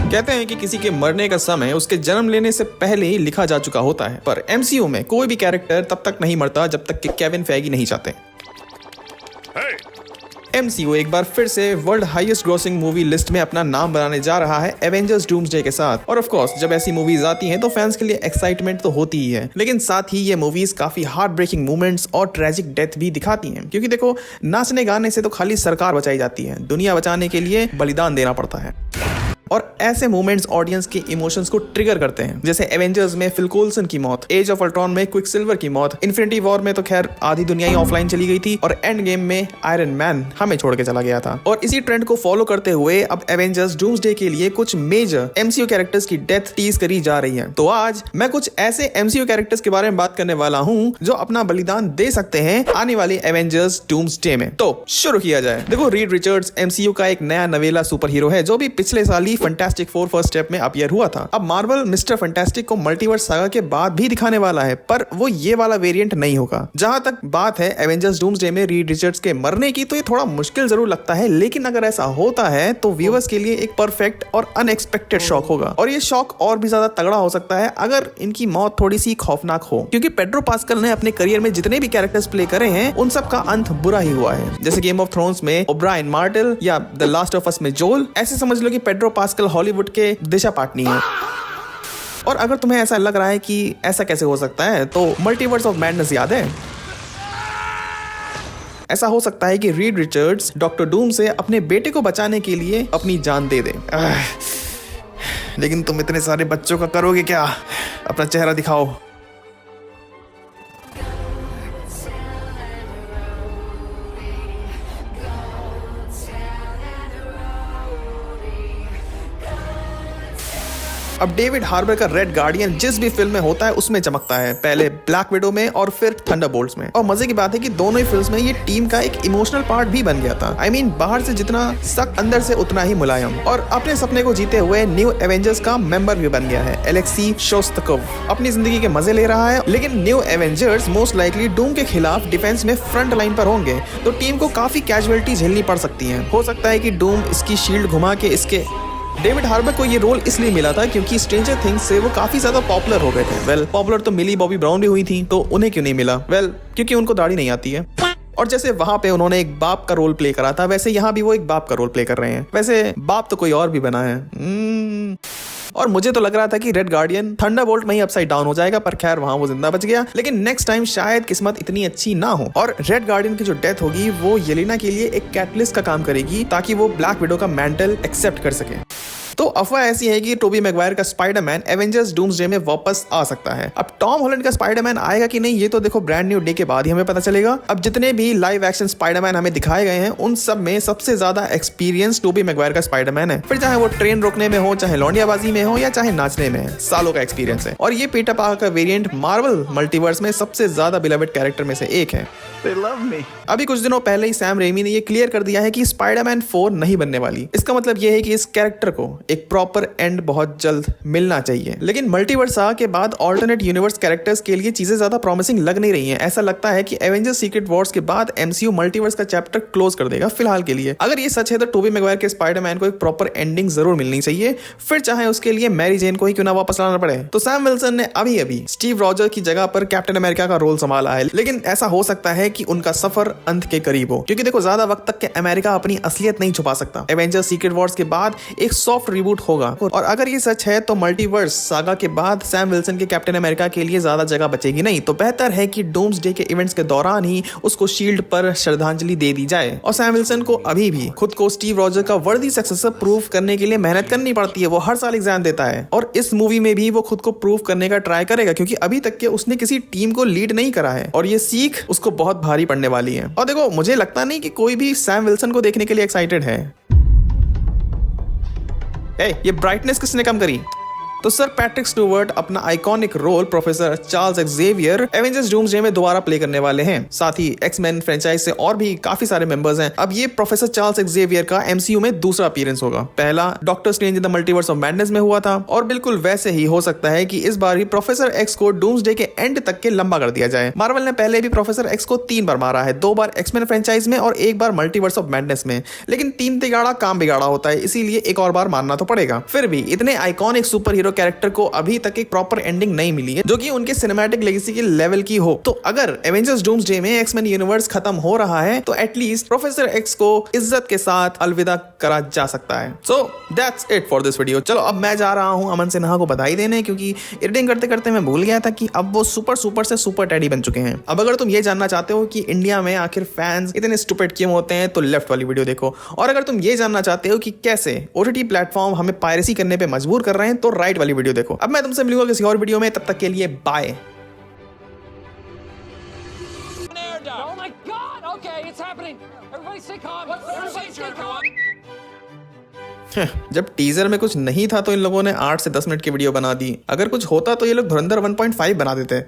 कहते हैं कि किसी के मरने का समय उसके जन्म लेने से पहले ही लिखा जा चुका होता है, पर एमसीयू में कोई भी कैरेक्टर तब तक नहीं मरता जब तक कि केविन फेगी नहीं चाहते। एमसीयू एक बार फिर से world highest grossing movie list में अपना नाम बनाने जा रहा है एवेंजर्स डूम्सडे के साथ। और ऑफ कोर्स जब ऐसी मूवीज आती हैं तो फैंस के लिए एक्साइटमेंट तो होती ही है, लेकिन साथ ही ये मूवीज काफी हार्ट ब्रेकिंग मोमेंट्स और ट्रेजिक डेथ भी दिखाती हैं। क्योंकि देखो, नाचने गाने से तो खाली सरकार बचाई जाती है, दुनिया बचाने के लिए बलिदान देना पड़ता है। और ऐसे मोमेंट्स ऑडियंस के इमोशंस को ट्रिगर करते हैं, जैसे एवेंजर्स में फिल कोल्सन की मौत, एज ऑफ अल्ट्रॉन में क्विकसिल्वर की मौत, इन्फिनिटी वॉर में तो खैर आधी दुनिया ही ऑफलाइन चली गई थी, और एंड गेम में आयरन मैन हमें छोड़ के चला गया था। और इसी ट्रेंड को फॉलो करते हुए अब एवेंजर्स डूम्सडे के लिए कुछ मेजर एमसीयू कैरेक्टर्स की डेथ टीज करी जा रही है। तो आज मैं कुछ ऐसे एमसीयू कैरेक्टर्स के बारे में बात करने वाला हूँ जो अपना बलिदान दे सकते हैं आने वाली एवेंजर्स डूम्सडे में। तो शुरू किया जाए। देखो, रीड रिचर्ड्स एमसीयू का एक नया नवेला सुपर हीरो है जो भी पिछले साल ही फैंटास्टिक फोर फर्स्ट स्टेप में अपीयर हुआ था। अब मार्वल मिस्टर फैंटास्टिक को मल्टीवर्स सागा के बाद भी दिखाने वाला है, पर वो ये वाला वेरिएंट नहीं होगा। जहां तक बात है एवेंजर्स डूम्सडे में रीड रिचर्ड्स के मरने की, तो ये थोड़ा मुश्किल जरूर लगता है, लेकिन अगर ऐसा होता है तो व्यूअर्स के लिए एक परफेक्ट और अनएक्सपेक्टेड शॉक होगा। और ये शॉक और भी ज्यादा तगड़ा हो सकता है अगर इनकी मौत थोड़ी सी खौफनाक हो, क्योंकि पेड्रो पास्कल ने अपने करियर में जितने भी कैरेक्टर्स प्ले करे हैं उन सब का अंत बुरा ही हुआ है। जैसे गेम ऑफ थ्रोन्स में ओब्रायन मार्टेल या द लास्ट ऑफ अस में जोल। ऐसे समझ लो कि पेड्रो पास्कल हॉलीवुड के दिशा पाटनी है। और अगर तुम्हें ऐसा लग रहा है कि ऐसा कैसे हो सकता है, तो मल्टीवर्स ऑफ मैडनेस याद है? ऐसा हो सकता है कि रीड रिचर्ड्स डॉक्टर डूम से अपने बेटे को बचाने के लिए अपनी जान दे दे। लेकिन तुम इतने सारे बच्चों का करोगे क्या? अपना चेहरा दिखाओ। अब डेविड हार्बर का रेड गार्डियन जिस भी फिल्म में होता है उसमें चमकता है, पहले ब्लैक विडो में और फिर थंडरबोल्ट्स में। और मजे की बात है कि दोनों ही फिल्म्स में ये टीम का एक इमोशनल पार्ट भी बन गया था। I mean, बाहर से जितना सख्त अंदर से उतना ही मुलायम। और अपने सपने को जीते हुए न्यू एवेंजर्स का मेंबर भी बन गया है। एलेक्सी शोस्ताकोव अपनी जिंदगी के मजे ले रहा है, लेकिन new Avengers most likely Doom के खिलाफ डिफेंस में फ्रंट लाइन पर होंगे, तो टीम को काफी कैजुअलिटी झेलनी पड़ सकती है। हो सकता है कि डूम इसकी शील्ड घुमा के इसके डेविड हार्बर को ये रोल इसलिए मिला था क्योंकि स्ट्रेंजर थिंग्स से वो काफी ज्यादा पॉपुलर हो गए थे। पॉपुलर तो मिली बॉबी ब्राउन भी हुई थी, तो उन्हें क्यों नहीं मिला? क्योंकि उनको दाढ़ी नहीं आती है। और जैसे वहां पे उन्होंने एक बाप का रोल प्ले करा था, वैसे यहाँ भी वो एक बाप का रोल प्ले कर रहे हैं। वैसे बाप तो कोई और भी बना है। और मुझे तो लग रहा था कि रेड गार्डियन थंडरबोल्ट में ही अपसाइड डाउन हो जाएगा, पर खैर वहां वो जिंदा बच गया। लेकिन नेक्स्ट टाइम शायद किस्मत इतनी अच्छी ना हो, और रेड गार्डियन की जो डेथ होगी वो येलेना के लिए एक कैटलिस्ट का काम करेगी ताकि वो ब्लैक विडो का मेंटल एक्सेप्ट कर सके। तो अफवाह ऐसी है कि टोबी मैगवायर का स्पाइडरमैन एवेंजर्स डूम्सडे में वापस आ सकता है। अब टॉम हॉलैंड का स्पाइडरमैन आएगा कि नहीं, ये तो देखो ब्रांड न्यू डे के बाद ही हमें पता चलेगा। अब जितने भी लाइव एक्शन स्पाइडरमैन हमें दिखाए गए हैं उन सब में सबसे ज्यादा एक्सपीरियंस टोबी मैगवायर का स्पाइडरमैन है। फिर चाहे वो ट्रेन रोकने में हो, चाहे लौंडियाबाजी में हो, या चाहे नाचने में, सालों का एक्सपीरियंस है। और ये पीटर पार्कर का वेरिएंट मार्वल मल्टीवर्स में सबसे ज्यादा बिलवेड कैरेक्टर में से एक है। They love me. अभी कुछ दिनों पहले ही सैम रेमी ने ये क्लियर कर दिया है कि स्पाइडरमैन 4 नहीं बनने वाली। इसका मतलब ये है कि इस कैरेक्टर को एक प्रॉपर एंड बहुत जल्द मिलना चाहिए। लेकिन मल्टीवर्स के बाद ऑल्टरनेट यूनिवर्स कैरेक्टर्स के लिए चीजें ज्यादा प्रॉमिसिंग लग नहीं रही हैं। ऐसा लगता है कि एवेंजर्स सीक्रेट वॉर्स के बाद एमसीयू मल्टीवर्स का चैप्टर क्लोज कर देगा फिलहाल के लिए। अगर ये सच है तो टोबी मैगवायर के स्पाइडरमैन को एक प्रॉपर एंडिंग जरूर मिलनी चाहिए, फिर चाहे उसके लिए मैरी जेन को ही क्यों ना वापस लाना पड़े। तो सैम विल्सन ने अभी स्टीव रॉजर की जगह पर कैप्टन अमेरिका का रोल संभाला है, लेकिन ऐसा हो सकता है कि उनका सफर अंत के करीब हो, क्योंकि देखो ज्यादा वक्त तक के अमेरिका अपनी असलियत नहीं छुपा सकता। एवेंजर्स सीक्रेट वॉर्स के बाद एक सॉफ्ट रिबूट होगा, और अगर ये सच है तो मल्टीवर्स सागा के बाद सैम विल्सन के कैप्टन अमेरिका के लिए ज्यादा जगह बचेगी नहीं। तो बेहतर है कि डूम्सडे के इवेंट्स के दौरान ही उसको शील्ड पर श्रद्धांजलि दे दी जाए। और सैम विल्सन को अभी भी खुद को स्टीव रॉजर का वर्दी सक्सेसर प्रूव करने के लिए मेहनत करनी पड़ती है। वो हर साल एग्जाम देता है, और इस मूवी में भी वो खुद को प्रूव करने का ट्राई करेगा, क्योंकि अभी तक के उसने किसी टीम को लीड नहीं करा है, और ये सीख उसको बहुत भारी पड़ने वाली है। और देखो, मुझे लगता नहीं कि कोई भी सैम विल्सन को देखने के लिए एक्साइटेड है। ये ब्राइटनेस किसने कम करी? तो सर पैट्रिक स्टुअर्ट अपना iconic role professor Charles Xavier Avengers Doomsday में दोबारा प्ले करने वाले हैं। साथ ही एक्समैन फ्रेंचाइज से और भी काफी सारे मेंबर्स हैं। अब ये प्रोफेसर चार्ल्स एक्सेवियर का एमसीयू में दूसरा अपीयरेंस होगा। पहला doctor strange in the multiverse of madness में हुआ था और बिल्कुल वैसे ही हो सकता है कि इस बार भी प्रोफेसर एक्स को डूम्सडे के एंड तक के लंबा कर दिया जाए। मार्वल ने पहले भी प्रोफेसर एक्स को 3 बार मारा है, 2 बार एक्समैन फ्रेंचाइज में और 1 बार मल्टीवर्स ऑफ मैडनेस में, लेकिन 3 तिगाड़ा काम बिगाड़ा होता है, इसीलिए एक और बार मारना तो पड़ेगा। फिर भी इतने आइकॉनिक सुपर हीरो कैरेक्टर को अभी तक एक प्रॉपर एंडिंग नहीं मिली है जो कि उनके सिनेमैटिक लेगेसी के लेवल की हो। तो अगर एवेंजर्स डूम्सडे में एक्समैन यूनिवर्स खत्म हो रहा है तो एटलीस्ट प्रोफेसर एक्स को इज्जत के साथ अलविदा करा जा सकता है। So that's it for this video. चलो अब मैं जा रहा हूं अमन सिन्हा को बधाई देने, क्योंकि एडिटिंग करते करते मैं भूल गया था कि अब वो सुपर से सुपर टैडी बन चुके हैं। अब अगर तुम ये जानना चाहते हो कि इंडिया में आखिर फैंस इतने स्टूपिड क्यों होते हैं तो लेफ्ट वाली वीडियो देखो, और अगर तुम ये जानना चाहते हो कि कैसे ओटीटी प्लेटफॉर्म हमें पायरेसी करने पे मजबूर कर रहे हैं तो राइट वाली वीडियो देखो। अब मैं तुमसे मिलूंगा किसी और वीडियो में, तब तक के लिए bye. Oh my God! Okay, it's happening. Everybody stay calm. Everybody stay calm. जब टीजर में कुछ नहीं था तो इन लोगों ने 8 से 10 मिनट की वीडियो बना दी। अगर कुछ होता तो ये लोग धुरंधर 1.5 बना देते।